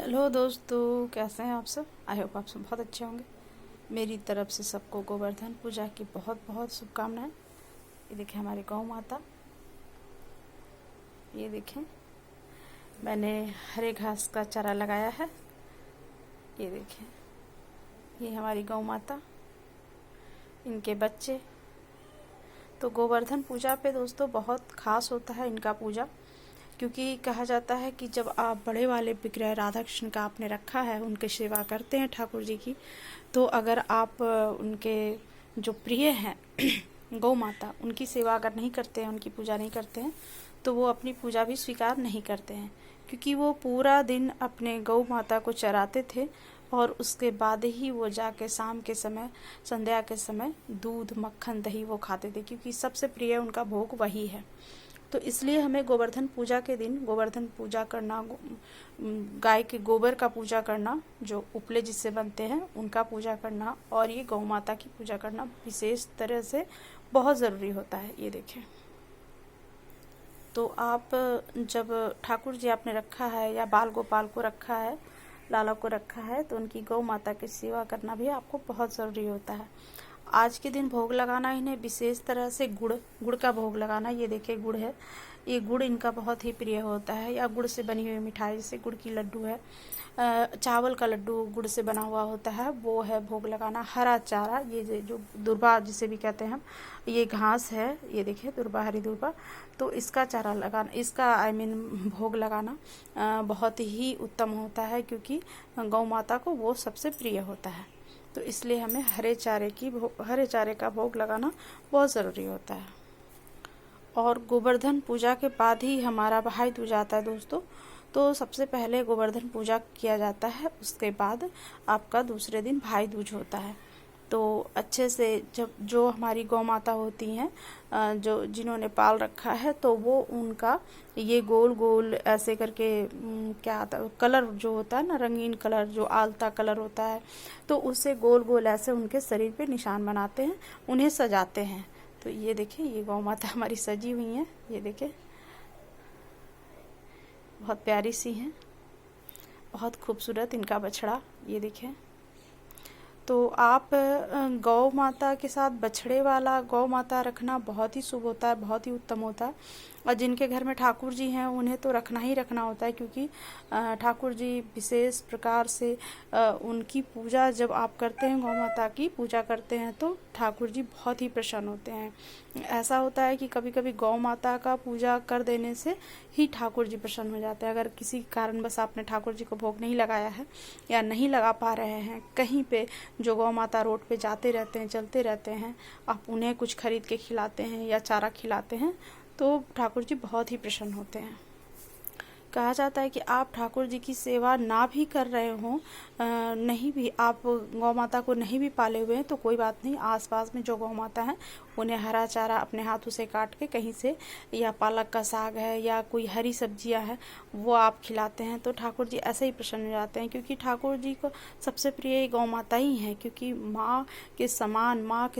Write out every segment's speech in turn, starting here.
Hello दोस्तों, कैसे हैं आप सब। आई होप आप सब बहुत अच्छे होंगे। मेरी तरफ से सबको गोवर्धन पूजा की बहुत बहुत शुभकामनाएं। ये देखें हमारी गौ माता। ये देखें मैंने हरे घास का चारा लगाया है। ये देखें ये हमारी गौ माता, इनके बच्चे। तो गोवर्धन पूजा पे दोस्तों बहुत खास होता है इनका पूजा, क्योंकि कहा जाता है कि जब आप बड़े वाले विग्रह राधा कृष्ण का आपने रखा है, उनकी सेवा करते हैं ठाकुर जी की, तो अगर आप उनके जो प्रिय हैं गौ माता, उनकी सेवा अगर नहीं करते हैं, उनकी पूजा नहीं करते हैं, तो वो अपनी पूजा भी स्वीकार नहीं करते हैं। क्योंकि वो पूरा दिन अपने गौ माता को चराते थे और उसके बाद ही वो जाके शाम के समय, संध्या के समय दूध मक्खन दही वो खाते थे, क्योंकि सबसे प्रिय उनका भोग वही है। तो इसलिए हमें गोवर्धन पूजा के दिन गोवर्धन पूजा करना, गाय के गोबर का पूजा करना, जो उपले जिससे बनते हैं उनका पूजा करना, और ये गौ माता की पूजा करना विशेष तरह से बहुत ज़रूरी होता है। ये देखें, तो आप जब ठाकुर जी आपने रखा है या बाल गोपाल को रखा है, लाला को रखा है, तो उनकी गौ माता की सेवा करना भी आपको बहुत ज़रूरी होता है। आज के दिन भोग लगाना इन्हें विशेष तरह से गुड़ का भोग लगाना। ये देखिए गुड़ है, ये गुड़ इनका बहुत ही प्रिय होता है, या गुड़ से बनी हुई मिठाई, जैसे गुड़ की लड्डू है, चावल का लड्डू गुड़ से बना हुआ होता है, वो है भोग लगाना। हरा चारा, ये जो दुर्बा जिसे भी कहते हैं हम, ये घास है, ये देखिए दुर्बा, हरी दुर्बा, तो इसका चारा लगाना, इसका भोग लगाना बहुत ही उत्तम होता है, क्योंकि गौ माता को वो सबसे प्रिय होता है। तो इसलिए हमें हरे चारे का भोग लगाना बहुत ज़रूरी होता है। और गोवर्धन पूजा के बाद ही हमारा भाई दूज आता है दोस्तों। तो सबसे पहले गोवर्धन पूजा किया जाता है, उसके बाद आपका दूसरे दिन भाई दूज होता है। तो अच्छे से जब जो हमारी गौ माता होती हैं, जो जिन्होंने पाल रखा है, तो वो उनका ये गोल गोल ऐसे करके क्या आता है, कलर जो होता है ना, रंगीन कलर, जो आलता कलर होता है, तो उससे गोल गोल ऐसे उनके शरीर पे निशान बनाते हैं, उन्हें सजाते हैं। तो ये देखिए ये गौ माता हमारी सजी हुई हैं। ये देखिए बहुत प्यारी सी हैं, बहुत खूबसूरत इनका बछड़ा। ये देखिए, तो आप गौ माता के साथ बछड़े वाला गौ माता रखना बहुत ही शुभ होता है, बहुत ही उत्तम होता है। और जिनके घर में ठाकुर जी हैं उन्हें तो रखना ही रखना होता है, क्योंकि ठाकुर जी विशेष प्रकार से उनकी पूजा जब आप करते हैं, गौ माता की पूजा करते हैं, तो ठाकुर जी बहुत ही प्रसन्न होते हैं। ऐसा होता है कि कभी कभी गौ माता का पूजा कर देने से ही ठाकुर जी प्रसन्न हो जाते हैं। अगर किसी कारणवश आपने ठाकुर जी को भोग नहीं लगाया है या नहीं लगा पा रहे हैं, कहीं पे जो गौ माता रोड पे जाते रहते हैं, चलते रहते हैं, आप उन्हें कुछ खरीद के खिलाते हैं या चारा खिलाते हैं, तो ठाकुर जी बहुत ही प्रसन्न होते हैं। कहा जाता है कि आप ठाकुर जी की सेवा ना भी कर रहे हों, नहीं भी आप गौ माता को नहीं भी पाले हुए हैं, तो कोई बात नहीं, आसपास में जो गौ माता हैं उन्हें हरा चारा अपने हाथों से काट के कहीं से, या पालक का साग है या कोई हरी सब्जियां हैं, वो आप खिलाते हैं, तो ठाकुर जी ऐसे ही प्रसन्न हो जाते हैं। क्योंकि ठाकुर जी को सबसे प्रिय गौ माता ही है, क्योंकि माँ के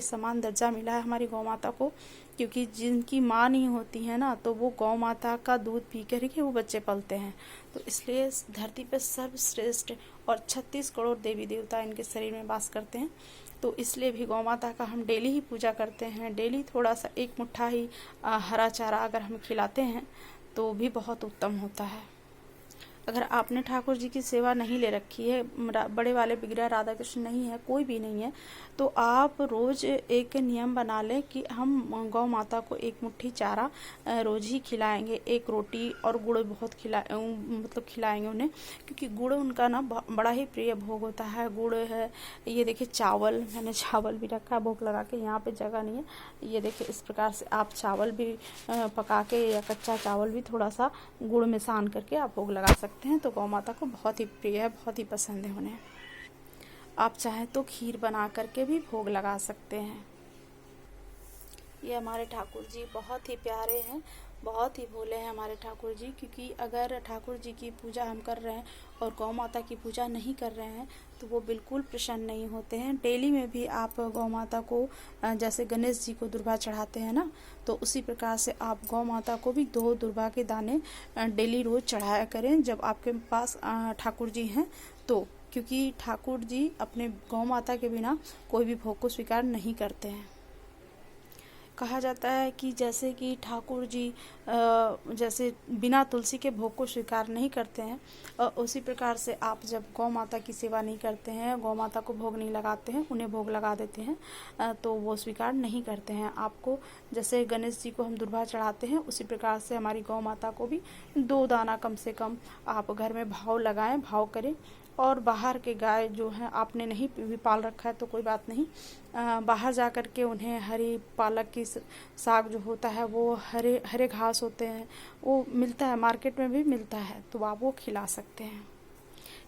समान दर्जा मिला है हमारी गौ माता को। क्योंकि जिनकी माँ नहीं होती है ना, तो वो गौ माता का दूध पी कर ही वो बच्चे पलते हैं। तो इसलिए इस धरती पर सर्वश्रेष्ठ और 36 करोड़ देवी देवता इनके शरीर में वास करते हैं। तो इसलिए भी गौ माता का हम डेली ही पूजा करते हैं। डेली थोड़ा सा एक मुट्ठा ही हरा चारा अगर हम खिलाते हैं तो भी बहुत उत्तम होता है। अगर आपने ठाकुर जी की सेवा नहीं ले रखी है, बड़े वाले विग्रह राधा कृष्ण नहीं है, कोई भी नहीं है, तो आप रोज एक नियम बना लें कि हम गौ माता को एक मुट्ठी चारा रोज ही खिलाएंगे, एक रोटी और गुड़ बहुत खिलाएंगे उन्हें, क्योंकि गुड़ उनका ना बड़ा ही प्रिय भोग होता है। गुड़ है, ये देखिए चावल, मैंने चावल भी रखा है भोग लगा के, यहाँ पे जगह नहीं है। ये देखिए इस प्रकार से आप चावल भी पका के, या कच्चा चावल भी थोड़ा सा गुड़ में सान करके आप भोग लगा सकते हैं। तो गौ माता को बहुत ही प्रिय है, बहुत ही पसंद है उन्हें। आप चाहें तो खीर बना करके भी भोग लगा सकते हैं। ये हमारे ठाकुर जी बहुत ही प्यारे हैं, बहुत ही भोले हैं हमारे ठाकुर जी, क्योंकि अगर ठाकुर जी की पूजा हम कर रहे हैं और गौ माता की पूजा नहीं कर रहे हैं तो वो बिल्कुल प्रसन्न नहीं होते हैं। डेली में भी आप गौ माता को जैसे गणेश जी को दुर्वा चढ़ाते हैं ना, तो उसी प्रकार से आप गौ माता को भी 2 दुर्वा के दाने डेली रोज चढ़ाया करें जब आपके पास ठाकुर जी हैं तो, क्योंकि ठाकुर जी अपने गौ माता के बिना कोई भी भोग को स्वीकार नहीं करते हैं। कहा जाता है कि जैसे कि ठाकुर जी जैसे बिना तुलसी के भोग को स्वीकार नहीं करते हैं, उसी प्रकार से आप जब गौ माता की सेवा नहीं करते हैं, गौ माता को भोग नहीं लगाते हैं, उन्हें भोग लगा देते हैं, तो वो स्वीकार नहीं करते हैं आपको। जैसे गणेश जी को हम दुर्वा चढ़ाते हैं, उसी प्रकार से हमारी गौ माता को भी 2 दाना कम से कम आप घर में भाव लगाएं, भाव करें। और बाहर के गाय जो हैं आपने नहीं भी पाल रखा है तो कोई बात नहीं, बाहर जा कर के उन्हें हरी पालक की साग जो होता है, वो हरे हरे घास होते हैं, वो मिलता है, मार्केट में भी मिलता है, तो आप वो खिला सकते हैं।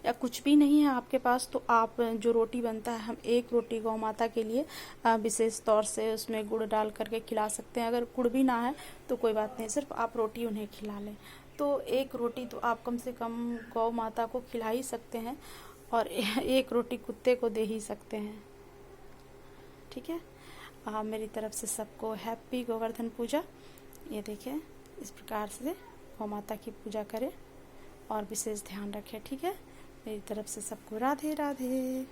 या कुछ भी नहीं है आपके पास तो आप जो रोटी बनता है, हम 1 रोटी गौ माता के लिए विशेष तौर से उसमें गुड़ डाल करके खिला सकते हैं। अगर गुड़ भी ना है तो कोई बात नहीं, सिर्फ आप रोटी उन्हें खिला लें, तो 1 रोटी तो आप कम से कम गौ माता को खिला ही सकते हैं और 1 रोटी कुत्ते को दे ही सकते हैं। ठीक है, मेरी तरफ से सबको हैप्पी गोवर्धन पूजा। ये देखें, इस प्रकार से गौ माता की पूजा करें और विशेष ध्यान रखें। ठीक है, मेरी तरफ से सबको राधे राधे।